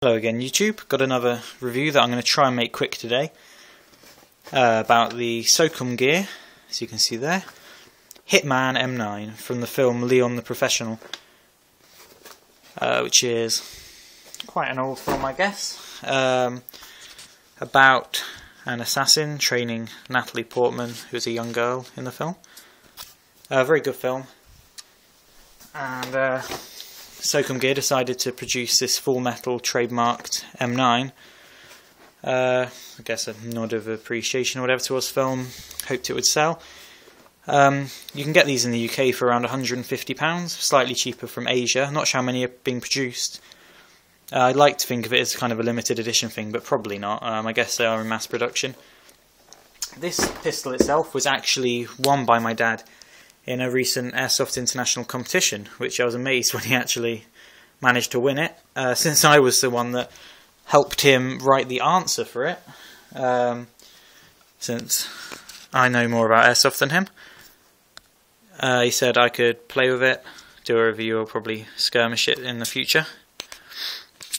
Hello again YouTube, got another review that I'm going to try and make quick today about the SOCOM gear, as you can see there, Hitman M9 from the film Leon the Professional, which is quite an old film I guess, about an assassin training Natalie Portman, who is a young girl in the film. Very good film, and SOCOM Gear decided to produce this full metal trademarked M9. I guess a nod of appreciation or whatever towards film, hoped it would sell. You can get these in the UK for around £150, slightly cheaper from Asia. Not sure how many are being produced. I'd like to think of it as kind of a limited edition thing, but probably not. I guess they are in mass production. This pistol itself was actually won by my dad in a recent Airsoft international competition, which I was amazed when he actually managed to win it, since I was the one that helped him write the answer for it, since I know more about Airsoft than him. He said I could play with it, do a review, or probably skirmish it in the future.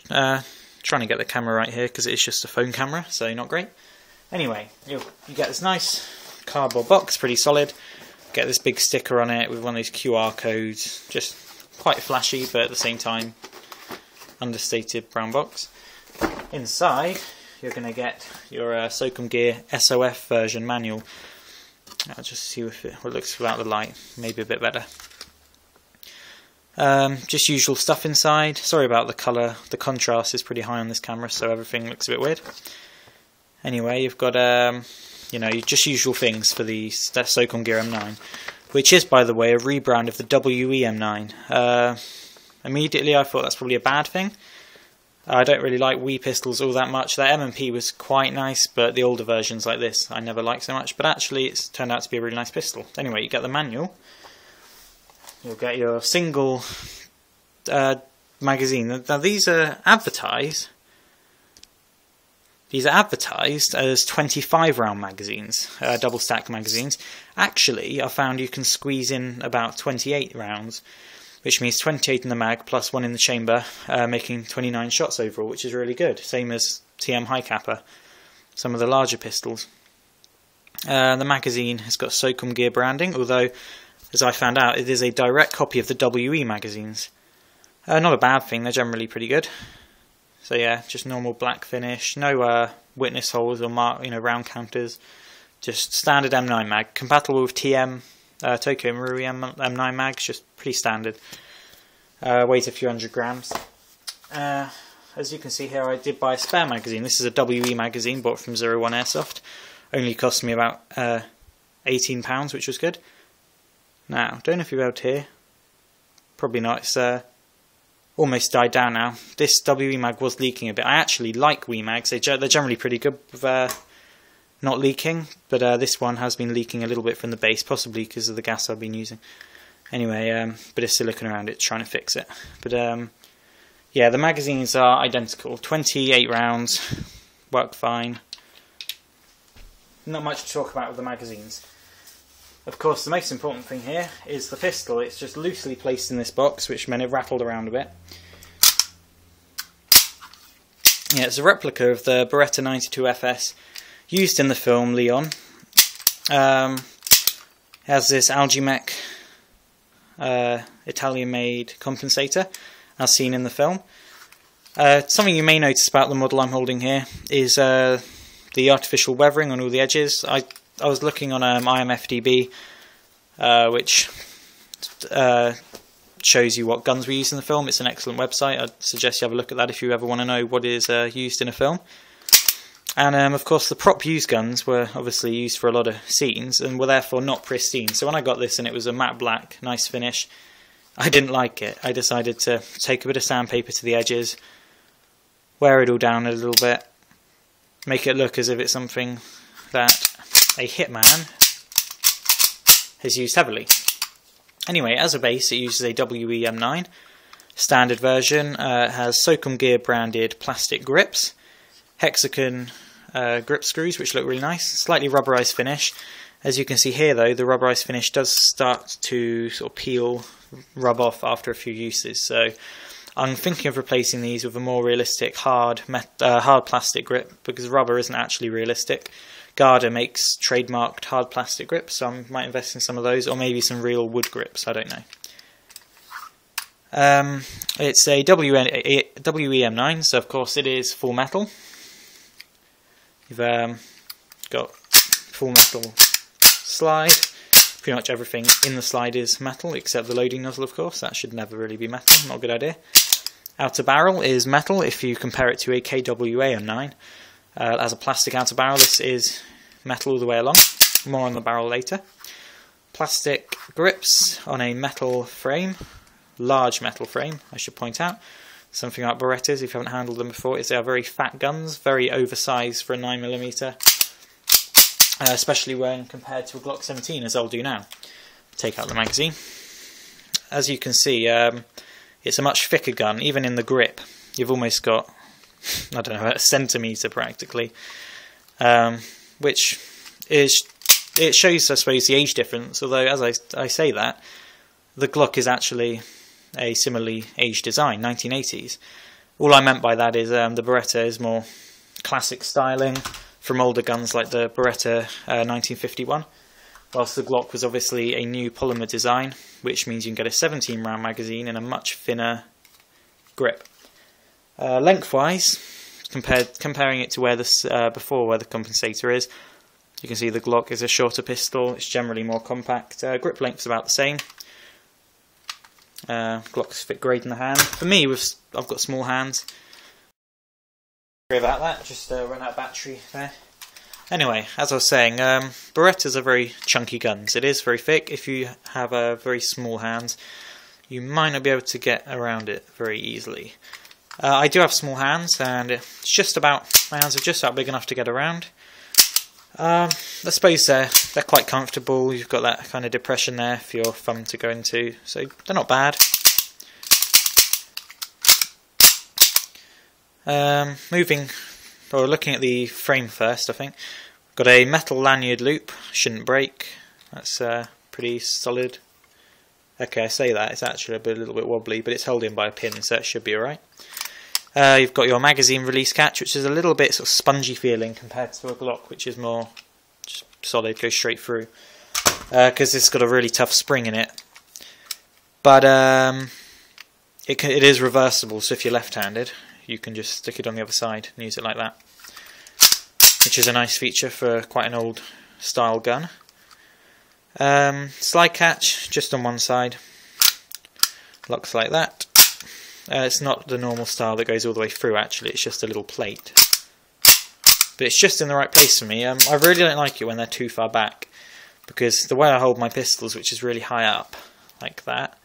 Trying to get the camera right here because it's just a phone camera, so not great. Anyway, you get this nice cardboard box, pretty solid. Get this big sticker on it with one of these QR codes, just quite flashy but at the same time understated brown box. Inside you're going to get your SOCOM Gear SOF version manual. I'll just see if it looks without the light, maybe a bit better. Just usual stuff inside. Sorry about the colour, the contrast is pretty high on this camera so everything looks a bit weird. Anyway, you've got you know, just usual things for the SOCOM Gear M9, which is, by the way, a rebrand of the WE M9. Immediately I thought that's probably a bad thing. I don't really like Wii pistols all that much. Their M&P was quite nice, but the older versions like this I never liked so much, but actually it's turned out to be a really nice pistol. Anyway, you get the manual, you'll get your single magazine. Now these are advertised. These are advertised as 25 round magazines, double stack magazines. Actually, I found you can squeeze in about 28 rounds, which means 28 in the mag plus 1 in the chamber, making 29 shots overall, which is really good. Same as TM High Capper, some of the larger pistols. The magazine has got SOCOM Gear branding, although, as I found out, it is a direct copy of the WE magazines. Not a bad thing, they're generally pretty good. So yeah, just normal black finish, no witness holes or round counters, just standard M9 mag, compatible with TM, Tokyo Marui M9 mags, just pretty standard. Weighs a few hundred grams. As you can see here, I did buy a spare magazine. This is a WE magazine bought from 01 Airsoft. Only cost me about £18, which was good. Now, don't know if you'll be able to hear. Probably not. It's almost died down now. This WE mag was leaking a bit. I actually like WE mags. They're generally pretty good with not leaking, but this one has been leaking a little bit from the base, possibly because of the gas I've been using. Anyway, bit of silicone around it, trying to fix it. But yeah, the magazines are identical. 28 rounds, work fine. Not much to talk about with the magazines. Of course, the most important thing here is the pistol. It's just loosely placed in this box, which meant it rattled around a bit. Yeah, it's a replica of the Beretta 92 FS used in the film Leon. It has this Algemec Italian-made compensator, as seen in the film. Something you may notice about the model I'm holding here is the artificial weathering on all the edges. I was looking on IMFDB, which shows you what guns we use in the film. It's an excellent website. I'd suggest you have a look at that if you ever want to know what is used in a film. And of course the prop used guns were obviously used for a lot of scenes and were therefore not pristine. So when I got this and it was a matte black, nice finish, I didn't like it. I decided to take a bit of sandpaper to the edges, wear it all down a little bit, make it look as if it's something that a Hitman has used heavily. Anyway, as a base it uses a WE M9 standard version. It has SOCOM Gear branded plastic grips, hexagon grip screws which look really nice, slightly rubberized finish. As you can see here though, the rubberized finish does start to sort of peel, rub off after a few uses, so I'm thinking of replacing these with a more realistic hard plastic grip, because rubber isn't actually realistic. Garda makes trademarked hard plastic grips, so I might invest in some of those, or maybe some real wood grips, I don't know. It's a WA M9, so of course it is full metal. You've got full metal slide. Pretty much everything in the slide is metal, except the loading nozzle, of course. That should never really be metal, not a good idea. Outer barrel is metal if you compare it to a KWA M9. As a plastic outer barrel, this is metal all the way along. More on the barrel later. Plastic grips on a metal frame. Large metal frame, I should point out. Something about Berettas, if you haven't handled them before, is they are very fat guns, very oversized for a 9mm. Especially when compared to a Glock 17, as I'll do now. Take out the magazine. As you can see, it's a much thicker gun, even in the grip. You've almost got, I don't know, a centimetre practically. Which is, it shows, I suppose, the age difference, although as I say that, the Glock is actually a similarly aged design, 1980s. All I meant by that is the Beretta is more classic styling, from older guns like the Beretta 1951, whilst the Glock was obviously a new polymer design, which means you can get a 17 round magazine in a much thinner grip. Lengthwise, comparing it to where this before where the compensator is, you can see the Glock is a shorter pistol, it's generally more compact. Grip length's about the same. Glocks fit great in the hand. For me, I've got small hands. Sorry about that, just ran out of battery there. Anyway, as I was saying, Berettas are very chunky guns. It is very thick. If you have very small hands, you might not be able to get around it very easily. I do have small hands, and it's just about, my hands are just about big enough to get around. I suppose they're quite comfortable. You've got that kind of depression there for your thumb to go into, so they're not bad. Looking at the frame first, I think. Got a metal lanyard loop, shouldn't break. That's pretty solid. Okay, I say that, it's actually a little bit wobbly, but it's held in by a pin, so it should be alright. You've got your magazine release catch, which is a little bit sort of spongy feeling compared to a Glock, which is more just solid, goes straight through. Because it's got a really tough spring in it. But it is reversible, so if you're left-handed, you can just stick it on the other side and use it like that, which is a nice feature for quite an old style gun. Slide catch just on one side, locks like that. It's not the normal style that goes all the way through, actually, it's just a little plate, but it's just in the right place for me. I really don't like it when they're too far back, because the way I hold my pistols, which is really high up like that,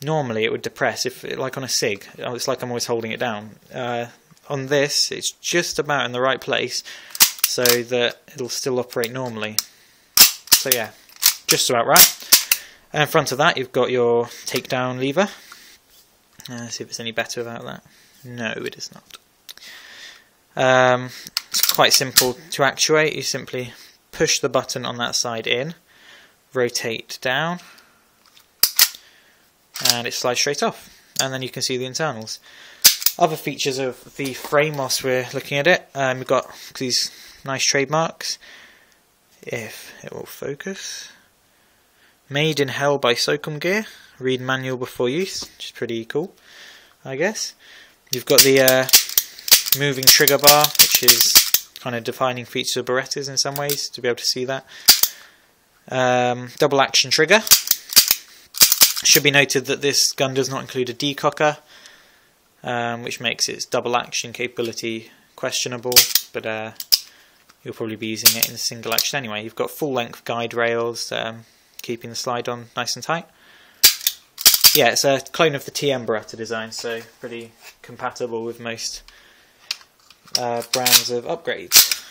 normally it would depress, like on a SIG, it's like I'm always holding it down. On this, it's just about in the right place, so that it'll still operate normally. So yeah, just about right. And in front of that, you've got your takedown lever. Let's see if it's any better without that. No, it is not. It's quite simple to actuate. You simply push the button on that side in, rotate down, and it slides straight off, and then you can see the internals. Other features of the frame whilst we're looking at it, we've got these nice trademarks, if it will focus. Made in hell by SOCOM gear, read manual before use, which is pretty cool, I guess. You've got the moving trigger bar, which is kind of defining feature of Berettas in some ways, to be able to see that. Double action trigger. Should be noted that this gun does not include a decocker, which makes its double action capability questionable, but you'll probably be using it in single action anyway. You've got full length guide rails, keeping the slide on nice and tight. Yeah, it's a clone of the TM Beretta design, so pretty compatible with most brands of upgrades.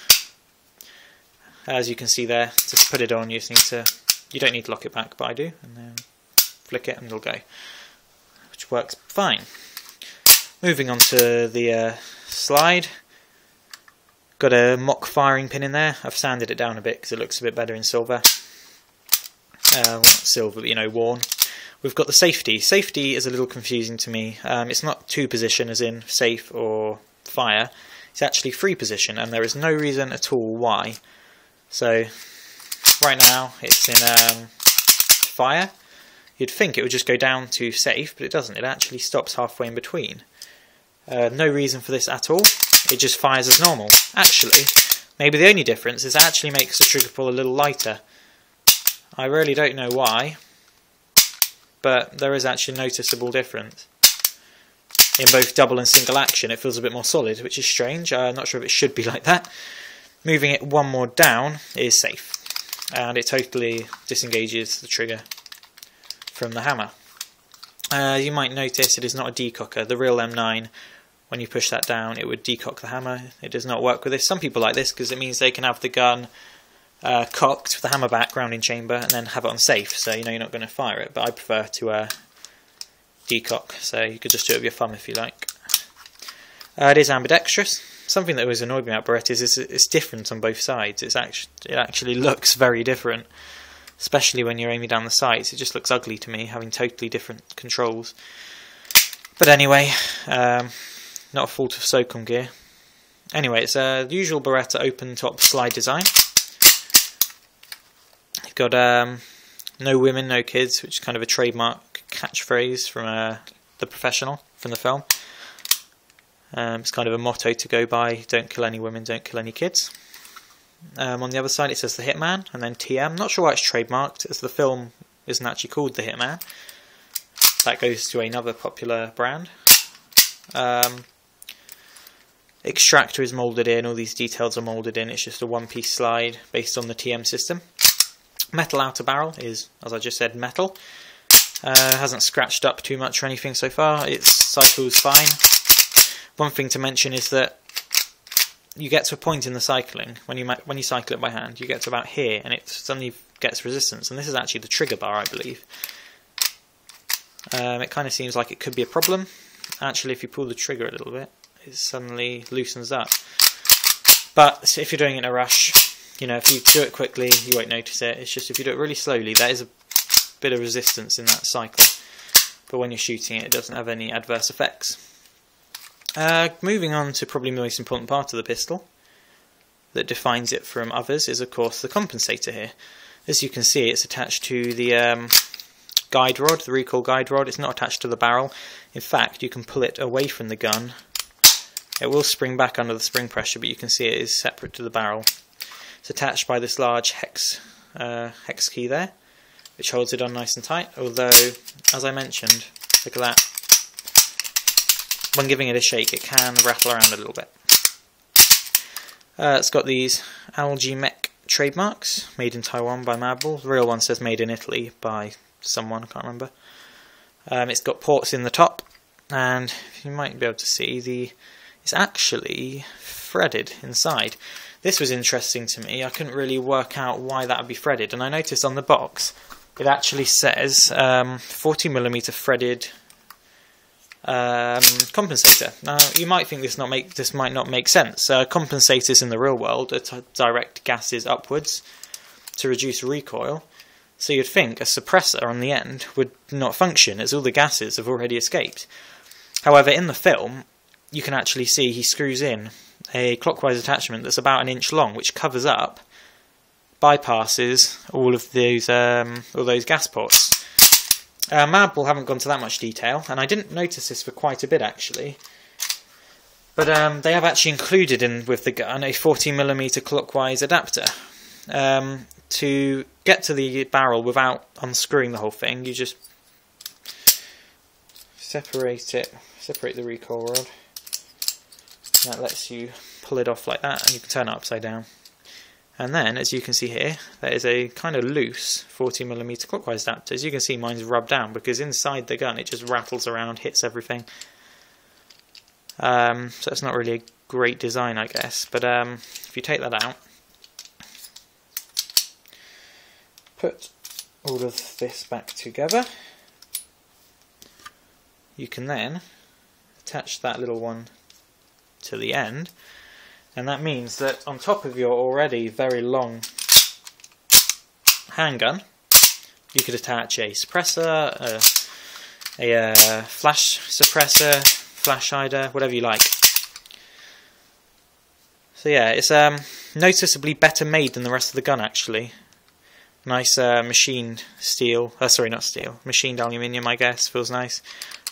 As you can see there, to put it on, you don't need to lock it back, but I do, and then flick it and it'll go, which works fine. Moving on to the slide, got a mock firing pin in there. I've sanded it down a bit because it looks a bit better in silver. Not silver, but worn. we've got the safety. Safety is a little confusing to me. It's not 2 position as in safe or fire. It's actually 3 position, and there is no reason at all why. So right now it's in fire. You'd think it would just go down to safe, but it doesn't. It actually stops halfway in between. No reason for this at all. It just fires as normal. Actually, maybe the only difference is it actually makes the trigger pull a little lighter. I really don't know why, but there is actually a noticeable difference. In both double and single action, it feels a bit more solid, which is strange. I'm not sure if it should be like that. Moving it one more down is safe, and it totally disengages the trigger from the hammer. You might notice it is not a decocker. The real M9, when you push that down, it would decock the hammer. It does not work with this. Some people like this because it means they can have the gun cocked with the hammer back, grounding chamber, and then have it on safe, so you know you're not going to fire it. But I prefer to decock, so you could just do it with your thumb if you like. It is ambidextrous. Something that always annoyed me about Berettas is it's different on both sides. It actually looks very different, especially when you're aiming down the sights. It just looks ugly to me, having totally different controls. But anyway, not a fault of SOCOM gear. Anyway, it's the usual Beretta open top slide design. You've got no women, no kids, which is kind of a trademark catchphrase from The Professional, from the film. It's kind of a motto to go by: don't kill any women, don't kill any kids. On the other side it says the Hitman, and then TM. Not sure why it's trademarked, as the film isn't actually called the Hitman. That goes to another popular brand. Extractor is moulded in, all these details are moulded in. It's just a one-piece slide based on the TM system. Metal outer barrel is, as I just said, metal. Hasn't scratched up too much or anything so far. It cycles fine. One thing to mention is that you get to a point in the cycling, when you cycle it by hand, you get to about here and it suddenly gets resistance, and this is actually the trigger bar, I believe. It kind of seems like it could be a problem. Actually, if you pull the trigger a little bit, it suddenly loosens up. But if you're doing it in a rush, you know, if you do it quickly, you won't notice it. It's just if you do it really slowly, there is a bit of resistance in that cycle. But when you're shooting it, it doesn't have any adverse effects. Moving on to probably the most important part of the pistol that defines it from others is, of course, the compensator here. As you can see, it's attached to the guide rod, the recoil guide rod. It's not attached to the barrel. In fact, you can pull it away from the gun. It will spring back under the spring pressure, but you can see it is separate to the barrel. It's attached by this large hex key there, which holds it on nice and tight, although, as I mentioned, look at that. When giving it a shake, it can rattle around a little bit. It's got these Algae Mech trademarks, made in Taiwan by Madball. The real one says made in Italy by someone, I can't remember. It's got ports in the top, and you might be able to see it's actually threaded inside. This was interesting to me. I couldn't really work out why that would be threaded, and I noticed on the box it actually says 40mm threaded compensator. Now you might think this might not make sense. Compensators in the real world are to direct gases upwards to reduce recoil, so you'd think a suppressor on the end would not function as all the gases have already escaped. However, in the film you can actually see he screws in a clockwise attachment that's about 1 inch long, which covers up, bypasses all of those gas ports. Madball haven't gone to that much detail, and I didn't notice this for quite a bit actually, but they have actually included in with the gun a 40mm clockwise adapter. To get to the barrel without unscrewing the whole thing, you just separate the recoil rod. That lets you pull it off like that, and you can turn it upside down. And then, as you can see here, there is a kind of loose 40mm clockwise adapter. As you can see, mine's rubbed down because inside the gun it just rattles around, hits everything. So it's not really a great design, I guess. But if you take that out, put all of this back together, you can then attach that little one to the end, and that means that on top of your already very long handgun, You could attach a suppressor, a flash suppressor, flash hider, whatever you like. So yeah, it's noticeably better made than the rest of the gun actually. Nice machined steel, sorry not steel, machined aluminium I guess, feels nice.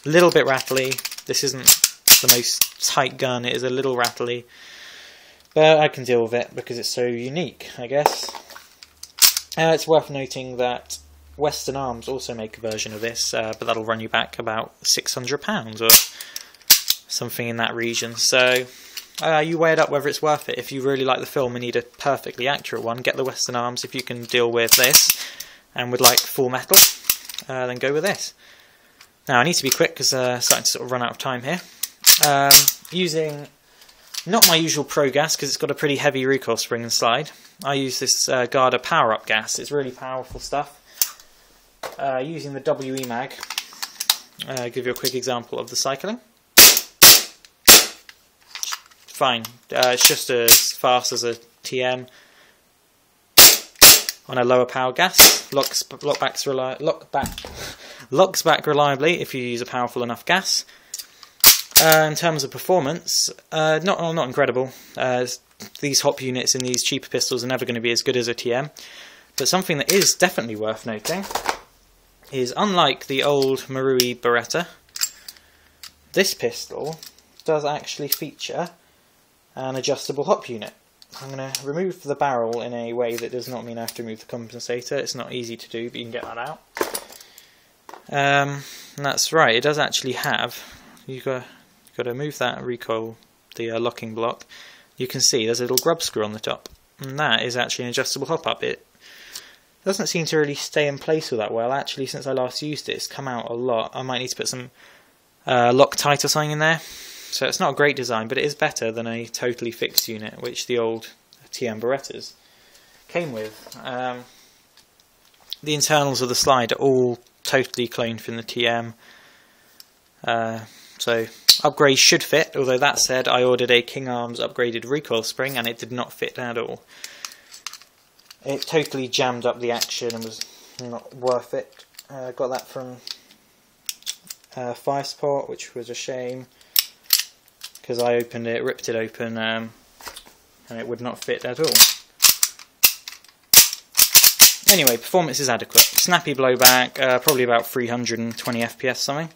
A little bit rattly, this isn't the most tight gun, it is a little rattly. But I can deal with it because it's so unique, I guess. It's worth noting that Western Arms also make a version of this, but that'll run you back about £600 or something in that region. So you weigh it up whether it's worth it. If you really like the film and need a perfectly accurate one, get the Western Arms. If you can deal with this and would like full metal, then go with this. Now I need to be quick because I'm starting to sort of run out of time here. Using not my usual Pro gas because it's got a pretty heavy recoil spring and slide. I use this Garda Power Up gas. It's really powerful stuff. Using the WE mag, I'll give you a quick example of the cycling. Fine, it's just as fast as a TM on a lower power gas. Locks back reliably if you use a powerful enough gas. In terms of performance, not incredible. These hop units in these cheaper pistols are never going to be as good as a TM. But something that is definitely worth noting is, unlike the old Marui Beretta, this pistol does actually feature an adjustable hop unit. I'm going to remove the barrel in a way that does not mean I have to remove the compensator. It's not easy to do, but you can get that out. And that's right, it does actually have, you've got to move that recoil, the locking block. You can see there's a little grub screw on the top, and that is actually an adjustable hop-up. It doesn't seem to really stay in place all that well. Actually, since I last used it, it's come out a lot. I might need to put some Loctite or something in there. So it's not a great design, but it is better than a totally fixed unit, which the old TM Berettas came with. The internals of the slide are all totally cloned from the TM. So upgrades should fit, although that said, I ordered a King Arms upgraded recoil spring and it did not fit at all. It totally jammed up the action and was not worth it. Got that from Fire Support, which was a shame, because I opened it, ripped it open, and it would not fit at all. Anyway, performance is adequate. Snappy blowback, probably about 320 FPS something.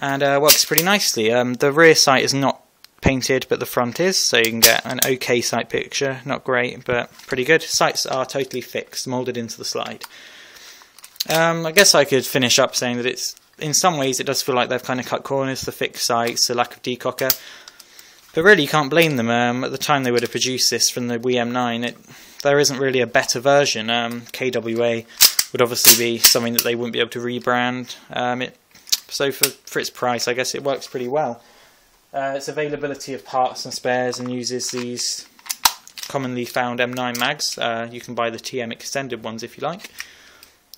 And works pretty nicely. The rear sight is not painted, but the front is, so you can get an okay sight picture. Not great, but pretty good. Sights are totally fixed, moulded into the slide. I guess I could finish up saying that it's, in some ways, it does feel like they've kind of cut corners, the fixed sights, the lack of decocker. But really, you can't blame them. At the time they would have produced this from the WA M9, there isn't really a better version. KWA would obviously be something that they wouldn't be able to rebrand. So for its price, I guess it works pretty well. Its availability of parts and spares, and uses these commonly found M9 mags. You can buy the TM extended ones if you like.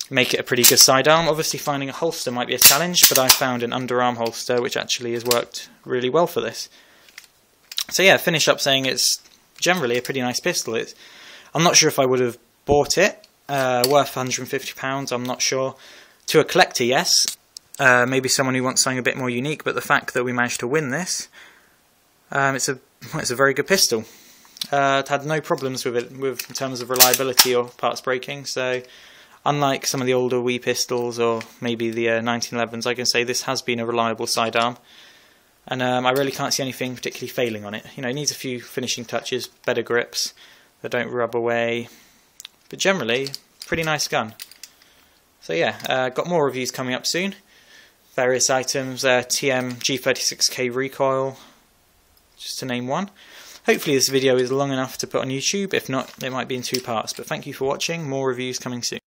Make it a pretty good sidearm. Obviously finding a holster might be a challenge, but I found an underarm holster which actually has worked really well for this. So yeah, finish up saying it's generally a pretty nice pistol. I'm not sure if I would have bought it. Worth £150, I'm not sure. To a collector, yes. Maybe someone who wants something a bit more unique, but the fact that we managed to win this, it's a very good pistol. It had no problems with it in terms of reliability or parts breaking, so unlike some of the older Wii pistols or maybe the 1911s, I can say this has been a reliable sidearm, and I really can't see anything particularly failing on it. You know, it needs a few finishing touches, better grips that don't rub away, but generally, pretty nice gun. So yeah, got more reviews coming up soon. Various items, TM G36K recoil, just to name one. Hopefully this video is long enough to put on YouTube. If not, it might be in 2 parts. But thank you for watching. More reviews coming soon.